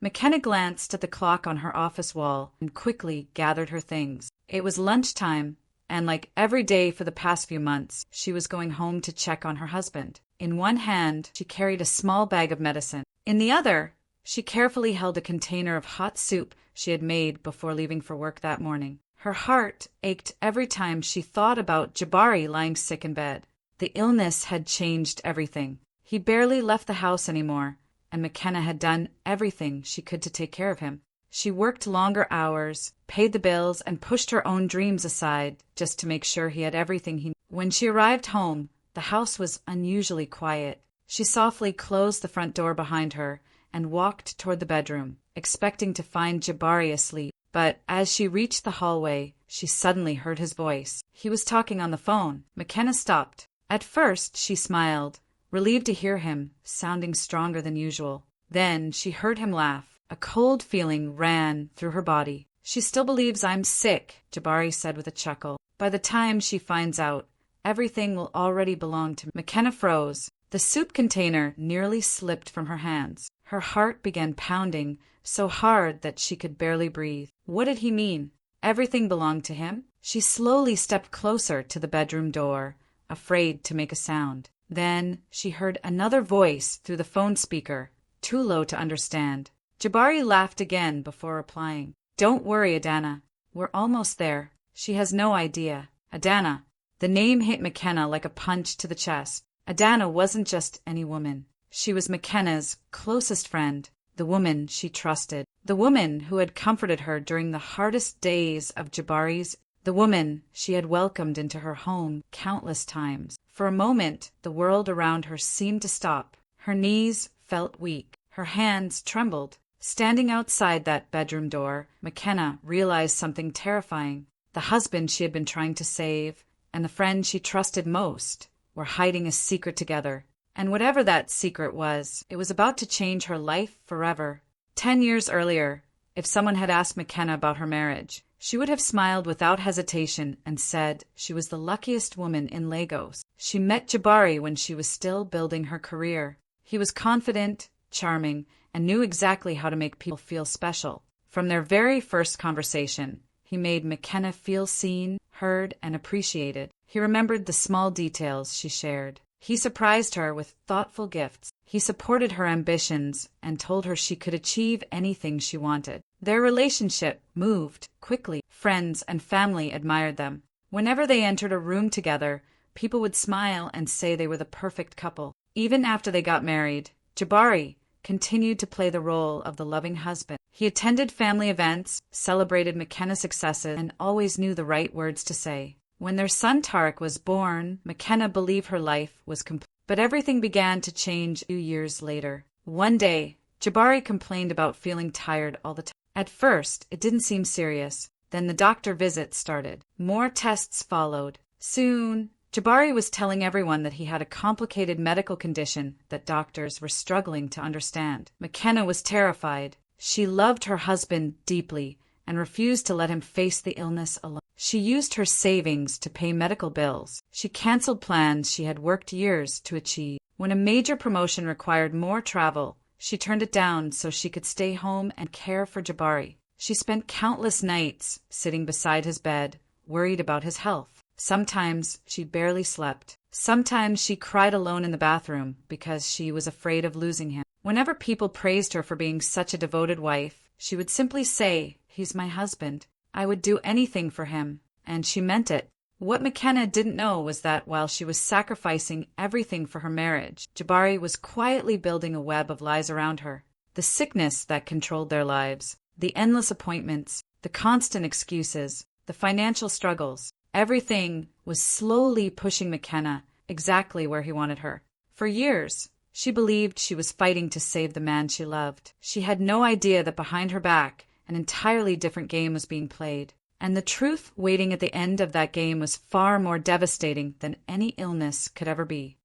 McKenna glanced at the clock on her office wall and quickly gathered her things. It was lunchtime, and like every day for the past few months, she was going home to check on her husband. In one hand, she carried a small bag of medicine. In the other, she carefully held a container of hot soup she had made before leaving for work that morning. Her heart ached every time she thought about Jabari lying sick in bed. The illness had changed everything. He barely left the house anymore, and McKenna had done everything she could to take care of him. She worked longer hours, paid the bills, and pushed her own dreams aside just to make sure he had everything he needed. When she arrived home, the house was unusually quiet. She softly closed the front door behind her and walked toward the bedroom, expecting to find Jabari asleep. But as she reached the hallway, she suddenly heard his voice. He was talking on the phone. McKenna stopped. At first, she smiled, relieved to hear him, sounding stronger than usual. Then she heard him laugh. A cold feeling ran through her body. "She still believes I'm sick," Jabari said with a chuckle. "By the time she finds out, everything will already belong to me." McKenna froze. The soup container nearly slipped from her hands. Her heart began pounding so hard that she could barely breathe. What did he mean? Everything belonged to him? She slowly stepped closer to the bedroom door, afraid to make a sound. Then she heard another voice through the phone speaker, too low to understand. Jabari laughed again before replying. "Don't worry, Adana. We're almost there. She has no idea." Adana. The name hit McKenna like a punch to the chest. Adana wasn't just any woman. She was McKenna's closest friend, the woman she trusted, the woman who had comforted her during the hardest days of Jabari's, the woman she had welcomed into her home countless times. For a moment, the world around her seemed to stop. Her knees felt weak. Her hands trembled. Standing outside that bedroom door, McKenna realized something terrifying. The husband she had been trying to save, and the friend she trusted most, were hiding a secret together. And whatever that secret was, it was about to change her life forever. 10 years earlier, if someone had asked McKenna about her marriage, she would have smiled without hesitation and said she was the luckiest woman in Lagos. She met Jabari when she was still building her career. He was confident, charming, and knew exactly how to make people feel special. From their very first conversation, he made McKenna feel seen, heard, and appreciated. He remembered the small details she shared. He surprised her with thoughtful gifts. He supported her ambitions and told her she could achieve anything she wanted. Their relationship moved quickly. Friends and family admired them. Whenever they entered a room together, people would smile and say they were the perfect couple. Even after they got married, Jabari continued to play the role of the loving husband. He attended family events, celebrated McKenna's successes, and always knew the right words to say. When their son Tarek was born, McKenna believed her life was complete. But everything began to change a few years later. One day, Jabari complained about feeling tired all the time. At first, it didn't seem serious. Then the doctor visits started. More tests followed. Soon, Jabari was telling everyone that he had a complicated medical condition that doctors were struggling to understand. McKenna was terrified. She loved her husband deeply and refused to let him face the illness alone. She used her savings to pay medical bills. She canceled plans she had worked years to achieve. When a major promotion required more travel, she turned it down so she could stay home and care for Jabari. She spent countless nights sitting beside his bed, worried about his health. Sometimes she barely slept. Sometimes she cried alone in the bathroom because she was afraid of losing him. Whenever people praised her for being such a devoted wife, she would simply say, "He's my husband. I would do anything for him," and she meant it. What McKenna didn't know was that while she was sacrificing everything for her marriage, Jabari was quietly building a web of lies around her. The sickness that controlled their lives, the endless appointments, the constant excuses, the financial struggles, everything was slowly pushing McKenna exactly where he wanted her. For years, she believed she was fighting to save the man she loved. She had no idea that behind her back, an entirely different game was being played. And the truth waiting at the end of that game was far more devastating than any illness could ever be.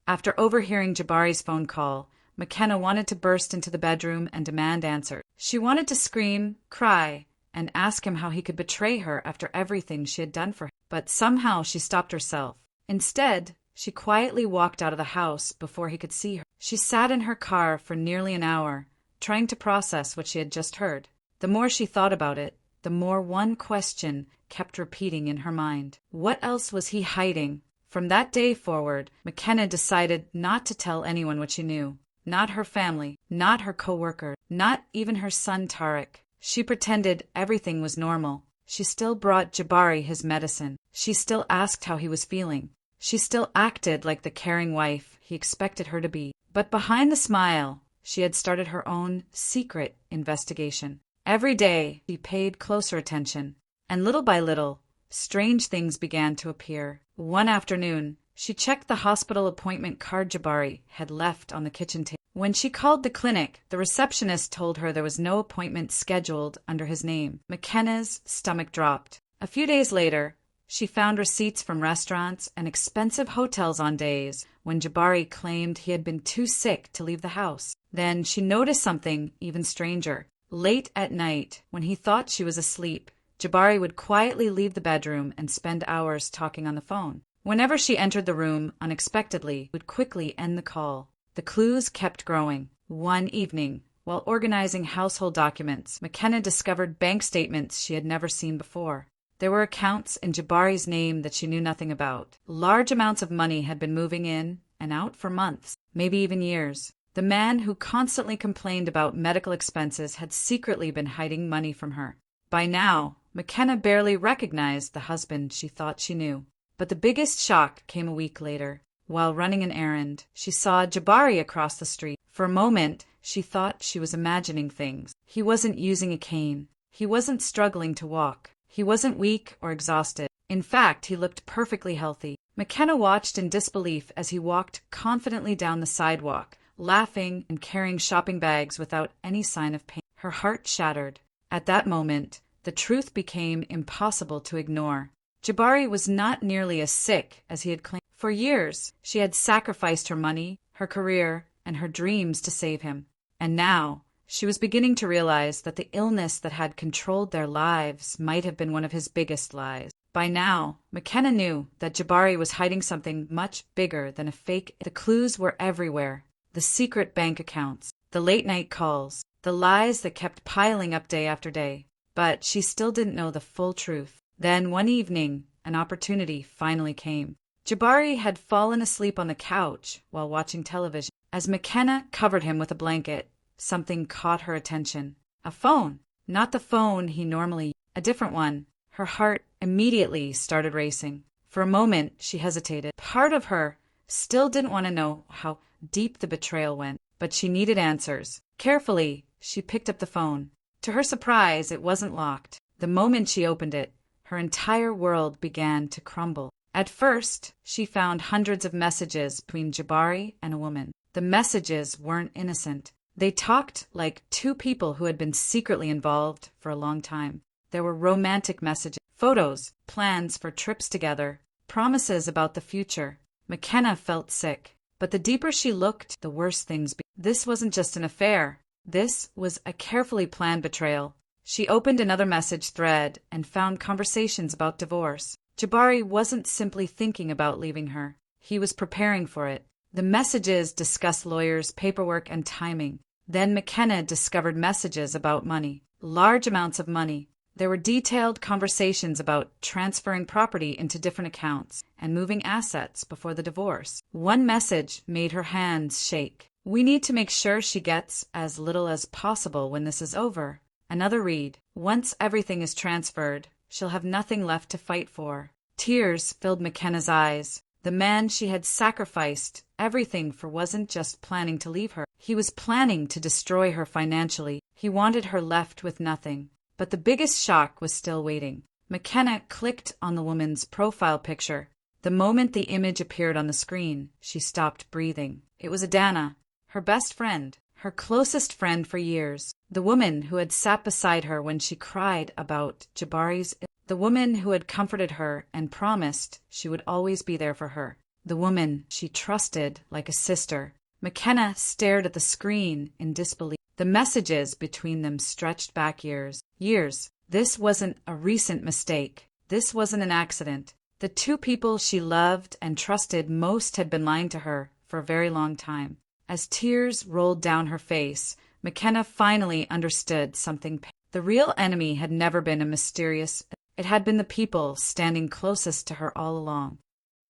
After overhearing Jabari's phone call, McKenna wanted to burst into the bedroom and demand answers. She wanted to scream, cry, and ask him how he could betray her after everything she had done for him. But somehow she stopped herself. Instead, she quietly walked out of the house before he could see her. She sat in her car for nearly an hour, trying to process what she had just heard. The more she thought about it, the more one question kept repeating in her mind. What else was he hiding? From that day forward, McKenna decided not to tell anyone what she knew. Not her family, not her coworker, not even her son Tarek. She pretended everything was normal. She still brought Jabari his medicine. She still asked how he was feeling. She still acted like the caring wife he expected her to be. But behind the smile, she had started her own secret investigation. Every day, she paid closer attention, and little by little, strange things began to appear. One afternoon, she checked the hospital appointment card Jabari had left on the kitchen table. When she called the clinic, the receptionist told her there was no appointment scheduled under his name. McKenna's stomach dropped. A few days later, she found receipts from restaurants and expensive hotels on days when Jabari claimed he had been too sick to leave the house. Then she noticed something even stranger. Late at night, when he thought she was asleep, Jabari would quietly leave the bedroom and spend hours talking on the phone. Whenever she entered the room unexpectedly, he would quickly end the call. The clues kept growing. One evening, while organizing household documents, McKenna discovered bank statements she had never seen before. There were accounts in Jabari's name that she knew nothing about. Large amounts of money had been moving in and out for months, maybe even years. The man who constantly complained about medical expenses had secretly been hiding money from her. By now, McKenna barely recognized the husband she thought she knew. But the biggest shock came a week later. While running an errand, she saw Jabari across the street. For a moment, she thought she was imagining things. He wasn't using a cane. He wasn't struggling to walk. He wasn't weak or exhausted. In fact, he looked perfectly healthy. McKenna watched in disbelief as he walked confidently down the sidewalk, laughing and carrying shopping bags without any sign of pain. Her heart shattered. At that moment, the truth became impossible to ignore. Jabari was not nearly as sick as he had claimed. For years, she had sacrificed her money, her career, and her dreams to save him. And now, she was beginning to realize that the illness that had controlled their lives might have been one of his biggest lies. By now, McKenna knew that Jabari was hiding something much bigger than a fake. The clues were everywhere. The secret bank accounts, the late-night calls, the lies that kept piling up day after day. But she still didn't know the full truth. Then one evening, an opportunity finally came. Jabari had fallen asleep on the couch while watching television. As McKenna covered him with a blanket, something caught her attention. A phone. Not the phone he normally used, a different one. Her heart immediately started racing. For a moment, she hesitated. Part of her still didn't want to know how deep the betrayal went, but she needed answers. Carefully, she picked up the phone. To her surprise, it wasn't locked. The moment she opened it, her entire world began to crumble. At first, she found hundreds of messages between Jabari and a woman. The messages weren't innocent. They talked like two people who had been secretly involved for a long time. There were romantic messages, photos, plans for trips together, promises about the future. McKenna felt sick, but the deeper she looked, the worse things became. This wasn't just an affair. This was a carefully planned betrayal. She opened another message thread and found conversations about divorce. Jabari wasn't simply thinking about leaving her. He was preparing for it. The messages discussed lawyers, paperwork, and timing. Then McKenna discovered messages about money. Large amounts of money. There were detailed conversations about transferring property into different accounts and moving assets before the divorce. One message made her hands shake. We need to make sure she gets as little as possible when this is over. Another read. Once everything is transferred, she'll have nothing left to fight for. Tears filled McKenna's eyes. The man she had sacrificed everything for wasn't just planning to leave her. He was planning to destroy her financially. He wanted her left with nothing. But the biggest shock was still waiting. McKenna clicked on the woman's profile picture. The moment the image appeared on the screen, she stopped breathing. It was Adana, her best friend, her closest friend for years. The woman who had sat beside her when she cried about Jabari's illness. The woman who had comforted her and promised she would always be there for her. The woman she trusted like a sister. McKenna stared at the screen in disbelief. The messages between them stretched back years. Years. This wasn't a recent mistake. This wasn't an accident. The two people she loved and trusted most had been lying to her for a very long time. As tears rolled down her face, McKenna finally understood something. The real enemy had never been a mysterious, it had been the people standing closest to her all along.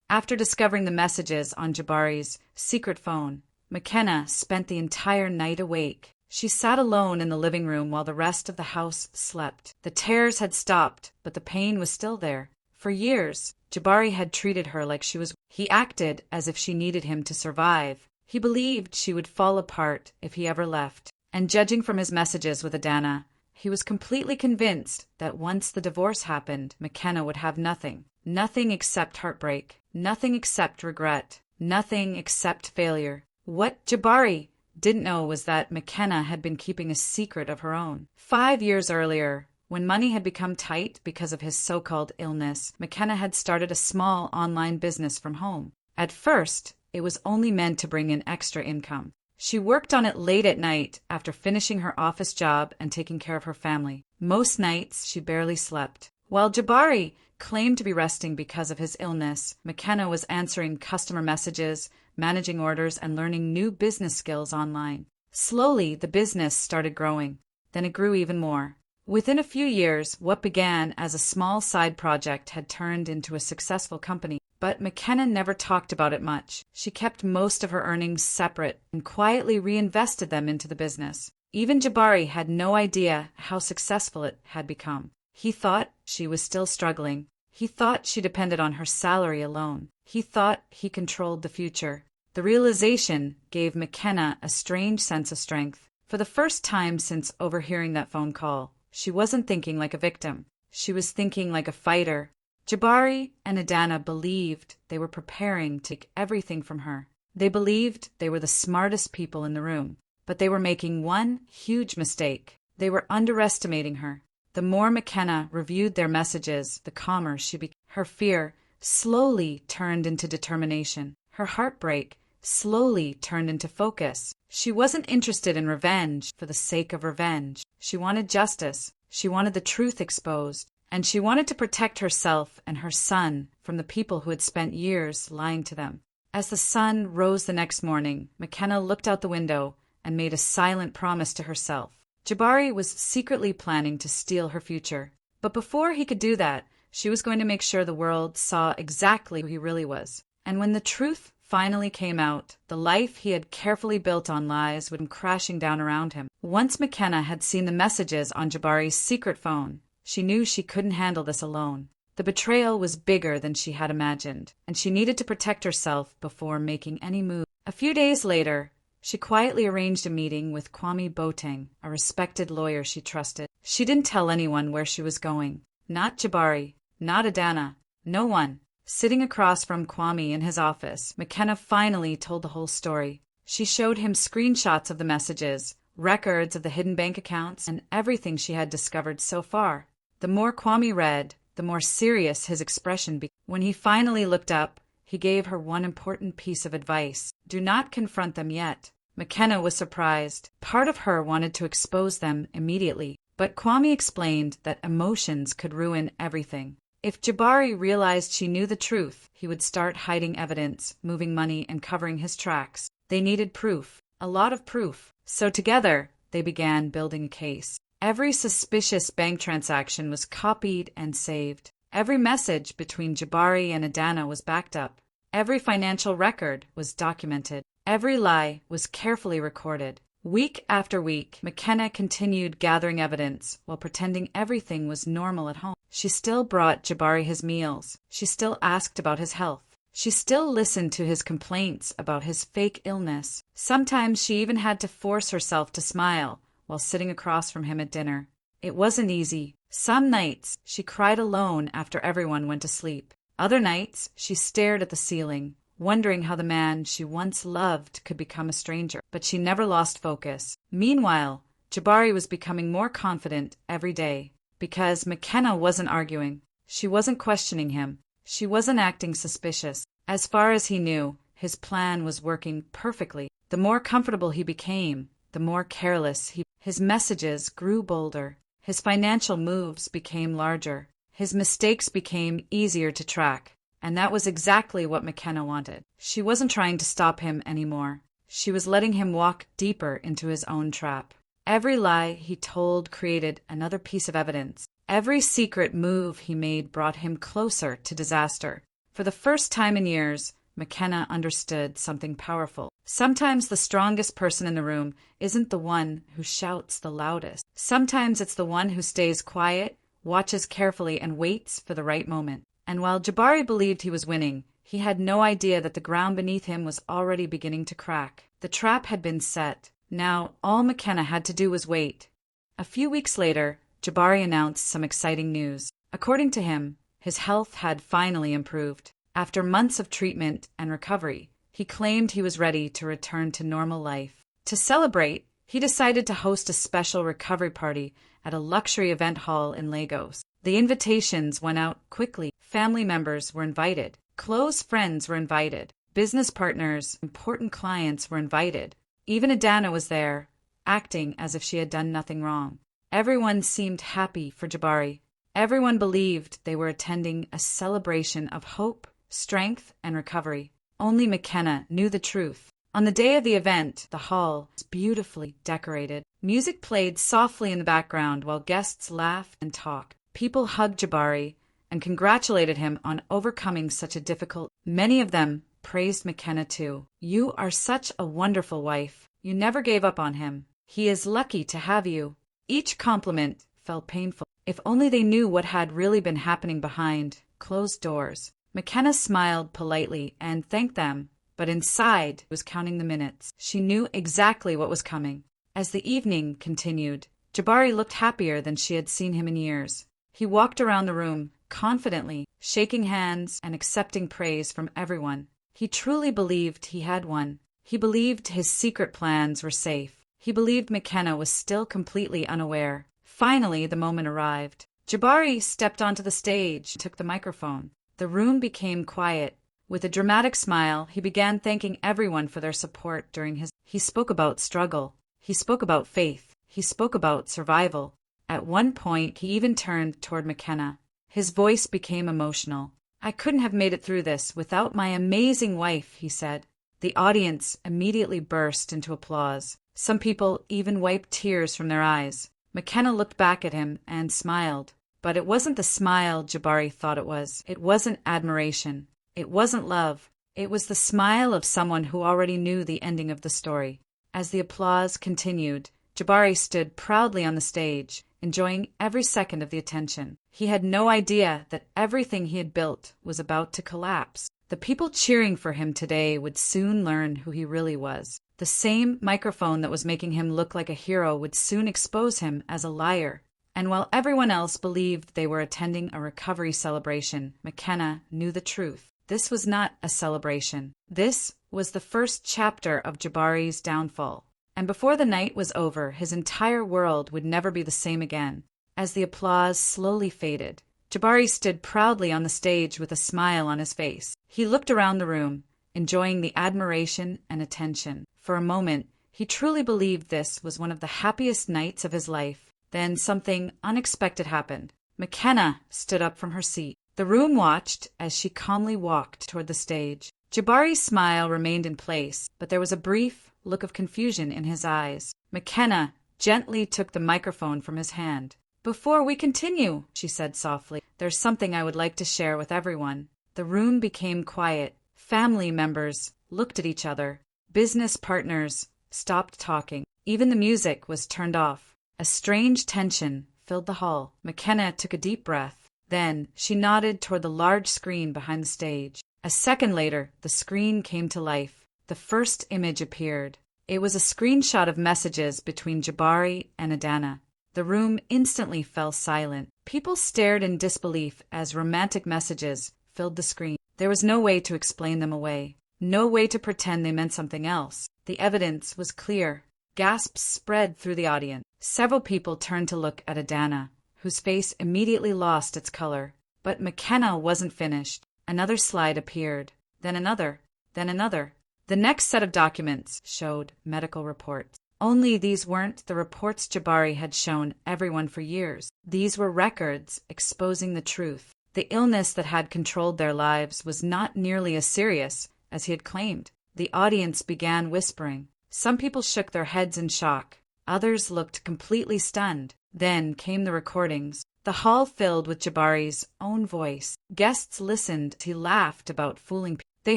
After discovering the messages on Jabari's secret phone, McKenna spent the entire night awake. She sat alone in the living room while the rest of the house slept. The tears had stopped, but the pain was still there. For years, Jabari had treated her like she was. He acted as if she needed him to survive. He believed she would fall apart if he ever left. And judging from his messages with Adana, he was completely convinced that once the divorce happened, McKenna would have nothing. Nothing except heartbreak. Nothing except regret. Nothing except failure. What Jabari didn't know was that McKenna had been keeping a secret of her own. 5 years earlier, when money had become tight because of his so-called illness, McKenna had started a small online business from home. At first, it was only meant to bring in extra income. She worked on it late at night after finishing her office job and taking care of her family. Most nights, she barely slept. While Jabari claimed to be resting because of his illness, McKenna was answering customer messages, managing orders, and learning new business skills online. Slowly, the business started growing. Then it grew even more. Within a few years, what began as a small side project had turned into a successful company. But McKenna never talked about it much. She kept most of her earnings separate and quietly reinvested them into the business. Even Jabari had no idea how successful it had become. He thought she was still struggling. He thought she depended on her salary alone. He thought he controlled the future. The realization gave McKenna a strange sense of strength. For the first time since overhearing that phone call, she wasn't thinking like a victim. She was thinking like a fighter. Jabari and Adana believed they were preparing to take everything from her. They believed they were the smartest people in the room, but they were making one huge mistake. They were underestimating her. The more McKenna reviewed their messages, the calmer she became. Her fear slowly turned into determination. Her heartbreak slowly turned into focus. She wasn't interested in revenge for the sake of revenge. She wanted justice. She wanted the truth exposed. And she wanted to protect herself and her son from the people who had spent years lying to them. As the sun rose the next morning, McKenna looked out the window and made a silent promise to herself. Jabari was secretly planning to steal her future. But before he could do that, she was going to make sure the world saw exactly who he really was. And when the truth finally came out, the life he had carefully built on lies would come crashing down around him. Once McKenna had seen the messages on Jabari's secret phone, she knew she couldn't handle this alone. The betrayal was bigger than she had imagined, and she needed to protect herself before making any move. A few days later, she quietly arranged a meeting with Kwame Boateng, a respected lawyer she trusted. She didn't tell anyone where she was going. Not Jabari, not Adana, no one. Sitting across from Kwame in his office, McKenna finally told the whole story. She showed him screenshots of the messages, records of the hidden bank accounts, and everything she had discovered so far. The more Kwame read, the more serious his expression became. When he finally looked up, he gave her one important piece of advice. Do not confront them yet. McKenna was surprised. Part of her wanted to expose them immediately, but Kwame explained that emotions could ruin everything. If Jabari realized she knew the truth, he would start hiding evidence, moving money, and covering his tracks. They needed proof, a lot of proof. So together, they began building a case. Every suspicious bank transaction was copied and saved. Every message between Jabari and Adana was backed up. Every financial record was documented. Every lie was carefully recorded. Week after week, McKenna continued gathering evidence while pretending everything was normal at home. She still brought Jabari his meals. She still asked about his health. She still listened to his complaints about his fake illness. Sometimes she even had to force herself to smile while sitting across from him at dinner. It wasn't easy. Some nights, she cried alone after everyone went to sleep. Other nights, she stared at the ceiling, wondering how the man she once loved could become a stranger. But she never lost focus. Meanwhile, Jabari was becoming more confident every day, because McKenna wasn't arguing. She wasn't questioning him. She wasn't acting suspicious. As far as he knew, his plan was working perfectly. The more comfortable he became, the more careless his messages grew bolder. His financial moves became larger. His mistakes became easier to track. And that was exactly what McKenna wanted. She wasn't trying to stop him anymore. She was letting him walk deeper into his own trap. Every lie he told created another piece of evidence. Every secret move he made brought him closer to disaster. For the first time in years, McKenna understood something powerful. Sometimes the strongest person in the room isn't the one who shouts the loudest. Sometimes it's the one who stays quiet, watches carefully, and waits for the right moment. And while Jabari believed he was winning, he had no idea that the ground beneath him was already beginning to crack. The trap had been set. Now, all McKenna had to do was wait. A few weeks later, Jabari announced some exciting news. According to him, his health had finally improved. After months of treatment and recovery, he claimed he was ready to return to normal life. To celebrate, he decided to host a special recovery party at a luxury event hall in Lagos. The invitations went out quickly. Family members were invited. Close friends were invited. Business partners, important clients were invited. Even Adana was there, acting as if she had done nothing wrong. Everyone seemed happy for Jabari. Everyone believed they were attending a celebration of hope, strength, and recovery. Only McKenna knew the truth. On the day of the event, the hall was beautifully decorated. Music played softly in the background while guests laughed and talked. People hugged Jabari and congratulated him on overcoming such a difficult. Many of them praised McKenna too. "You are such a wonderful wife. You never gave up on him. He is lucky to have you." Each compliment felt painful. If only they knew what had really been happening behind closed doors. McKenna smiled politely and thanked them, but inside was counting the minutes. She knew exactly what was coming. As the evening continued, Jabari looked happier than she had seen him in years. He walked around the room confidently, shaking hands and accepting praise from everyone. He truly believed he had won. He believed his secret plans were safe. He believed McKenna was still completely unaware. Finally, the moment arrived. Jabari stepped onto the stage and took the microphone. The room became quiet. With a dramatic smile, he began thanking everyone for their support during his. He spoke about struggle. He spoke about faith. He spoke about survival. At one point, he even turned toward McKenna. His voice became emotional. "I couldn't have made it through this without my amazing wife," he said. The audience immediately burst into applause. Some people even wiped tears from their eyes. McKenna looked back at him and smiled. But it wasn't the smile Jabari thought it was. It wasn't admiration. It wasn't love. It was the smile of someone who already knew the ending of the story. As the applause continued, Jabari stood proudly on the stage, enjoying every second of the attention. He had no idea that everything he had built was about to collapse. The people cheering for him today would soon learn who he really was. The same microphone that was making him look like a hero would soon expose him as a liar. And while everyone else believed they were attending a recovery celebration, McKenna knew the truth. This was not a celebration. This was the first chapter of Jabari's downfall. And before the night was over, his entire world would never be the same again. As the applause slowly faded, Jabari stood proudly on the stage with a smile on his face. He looked around the room, enjoying the admiration and attention. For a moment, he truly believed this was one of the happiest nights of his life. Then something unexpected happened. McKenna stood up from her seat. The room watched as she calmly walked toward the stage. Jabari's smile remained in place, but there was a brief look of confusion in his eyes. McKenna gently took the microphone from his hand. "Before we continue," she said softly, "there's something I would like to share with everyone." The room became quiet. Family members looked at each other. Business partners stopped talking. Even the music was turned off. A strange tension filled the hall. McKenna took a deep breath. Then she nodded toward the large screen behind the stage. A second later, the screen came to life. The first image appeared. It was a screenshot of messages between Jabari and Adana. The room instantly fell silent. People stared in disbelief as romantic messages filled the screen. There was no way to explain them away. No way to pretend they meant something else. The evidence was clear. Gasps spread through the audience. Several people turned to look at Adana, whose face immediately lost its color. But McKenna wasn't finished. Another slide appeared, then another, then another. The next set of documents showed medical reports. Only these weren't the reports Jabari had shown everyone for years. These were records exposing the truth. The illness that had controlled their lives was not nearly as serious as he had claimed. The audience began whispering. Some people shook their heads in shock. Others looked completely stunned. Then came the recordings. The hall filled with Jabari's own voice. Guests listened as he laughed about fooling people. They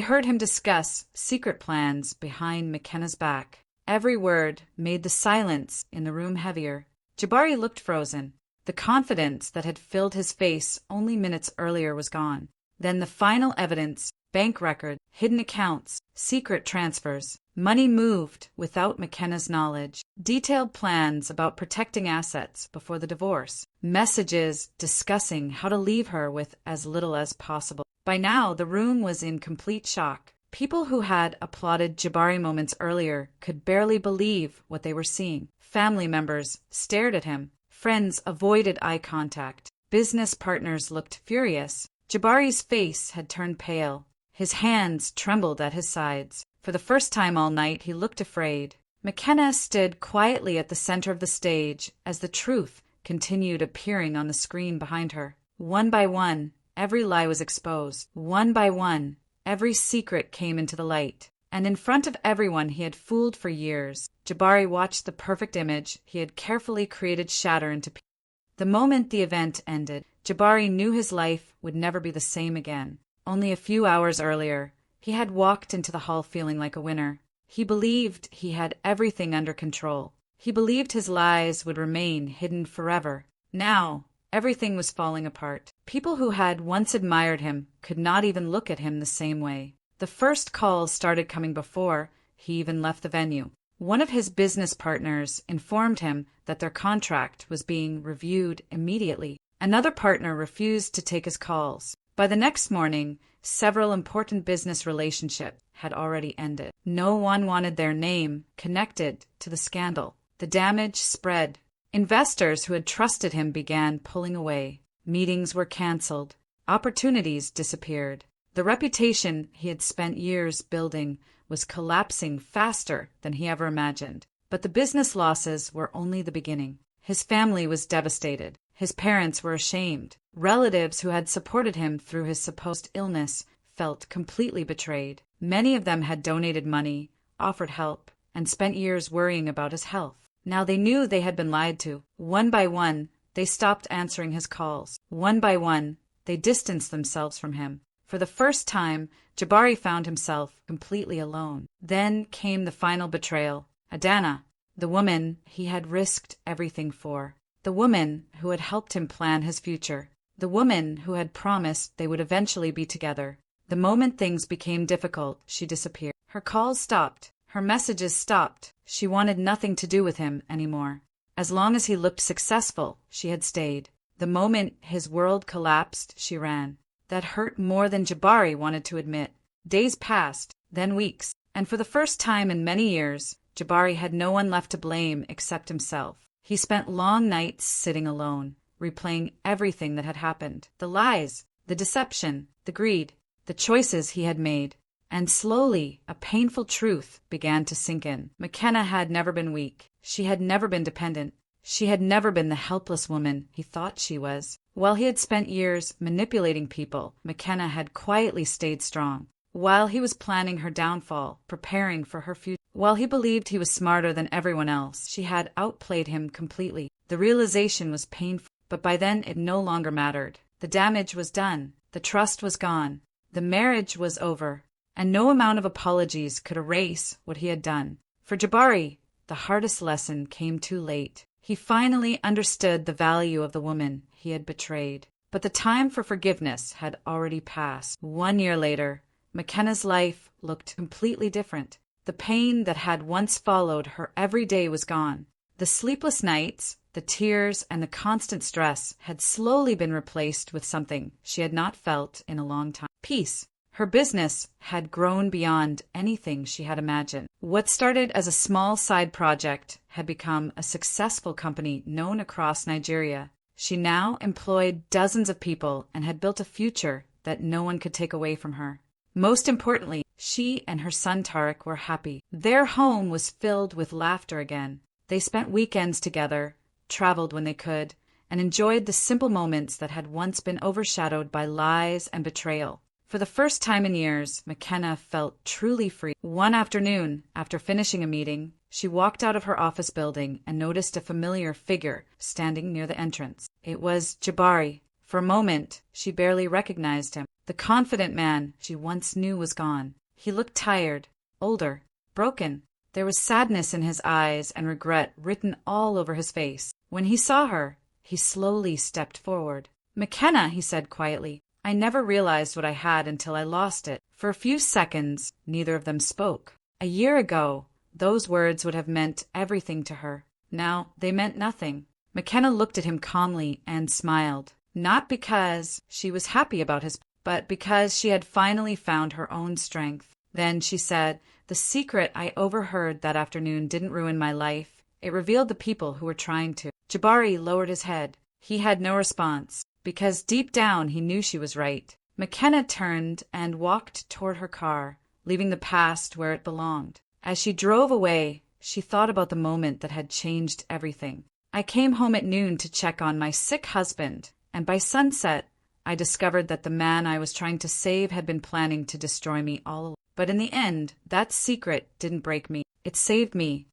heard him discuss secret plans behind McKenna's back. Every word made the silence in the room heavier. Jabari looked frozen. The confidence that had filled his face only minutes earlier was gone. Then the final evidence: bank records, hidden accounts, secret transfers. Money moved without McKenna's knowledge. Detailed plans about protecting assets before the divorce. Messages discussing how to leave her with as little as possible. By now, the room was in complete shock. People who had applauded Jabari moments earlier could barely believe what they were seeing. Family members stared at him. Friends avoided eye contact. Business partners looked furious. Jabari's face had turned pale. His hands trembled at his sides. For the first time all night, he looked afraid. McKenna stood quietly at the center of the stage as the truth continued appearing on the screen behind her. One by one, every lie was exposed. One by one, every secret came into the light. And in front of everyone he had fooled for years, Jabari watched the perfect image he had carefully created shatter into pieces. The moment the event ended, Jabari knew his life would never be the same again. Only a few hours earlier, he had walked into the hall feeling like a winner. He believed he had everything under control. He believed his lies would remain hidden forever. Now, everything was falling apart. People who had once admired him could not even look at him the same way. The first calls started coming before he even left the venue. One of his business partners informed him that their contract was being reviewed immediately. Another partner refused to take his calls. By the next morning, several important business relationships had already ended. No one wanted their name connected to the scandal. The damage spread. Investors who had trusted him began pulling away. Meetings were canceled. Opportunities disappeared. The reputation he had spent years building was collapsing faster than he ever imagined. But the business losses were only the beginning. His family was devastated. His parents were ashamed. Relatives who had supported him through his supposed illness felt completely betrayed. Many of them had donated money, offered help, and spent years worrying about his health. Now they knew they had been lied to. One by one, they stopped answering his calls. One by one, they distanced themselves from him. For the first time, Jabari found himself completely alone. Then came the final betrayal. Adana, the woman he had risked everything for. The woman who had helped him plan his future. The woman who had promised they would eventually be together. The moment things became difficult, she disappeared. Her calls stopped. Her messages stopped. She wanted nothing to do with him anymore. As long as he looked successful, she had stayed. The moment his world collapsed, she ran. That hurt more than Jabari wanted to admit. Days passed, then weeks, and for the first time in many years, Jabari had no one left to blame except himself. He spent long nights sitting alone, replaying everything that had happened. The lies, the deception, the greed, the choices he had made. And slowly, a painful truth began to sink in. McKenna had never been weak. She had never been dependent. She had never been the helpless woman he thought she was. While he had spent years manipulating people, McKenna had quietly stayed strong. While he was planning her downfall, preparing for her future. While he believed he was smarter than everyone else, she had outplayed him completely. The realization was painful, but by then it no longer mattered. The damage was done. The trust was gone. The marriage was over. And no amount of apologies could erase what he had done. For Jabari, the hardest lesson came too late. He finally understood the value of the woman he had betrayed. But the time for forgiveness had already passed. 1 year later, McKenna's life looked completely different. The pain that had once followed her every day was gone. The sleepless nights, the tears, and the constant stress had slowly been replaced with something she had not felt in a long time. Peace. Her business had grown beyond anything she had imagined. What started as a small side project had become a successful company known across Nigeria. She now employed dozens of people and had built a future that no one could take away from her. Most importantly, she and her son Tariq were happy. Their home was filled with laughter again. They spent weekends together, traveled when they could, and enjoyed the simple moments that had once been overshadowed by lies and betrayal. For the first time in years, McKenna felt truly free. One afternoon, after finishing a meeting, She walked out of her office building and noticed a familiar figure standing near the entrance. It was Jabari. For a moment, she barely recognized him. The confident man she once knew was gone. He looked tired, older, broken. There was sadness in his eyes and regret written all over his face. When he saw her, he slowly stepped forward. "McKenna," he said quietly, "I never realized what I had until I lost it." For a few seconds, neither of them spoke. A year ago, those words would have meant everything to her. Now they meant nothing. McKenna looked at him calmly and smiled. Not because she was happy about his, but because she had finally found her own strength. Then she said, "The secret I overheard that afternoon didn't ruin my life. It revealed the people who were trying to." Jabari lowered his head. He had no response, because deep down he knew she was right. McKenna turned and walked toward her car, leaving the past where it belonged. As she drove away, she thought about the moment that had changed everything. "I came home at noon to check on my sick husband, and by sunset, I discovered that the man I was trying to save had been planning to destroy me all along. But in the end, that secret didn't break me. It saved me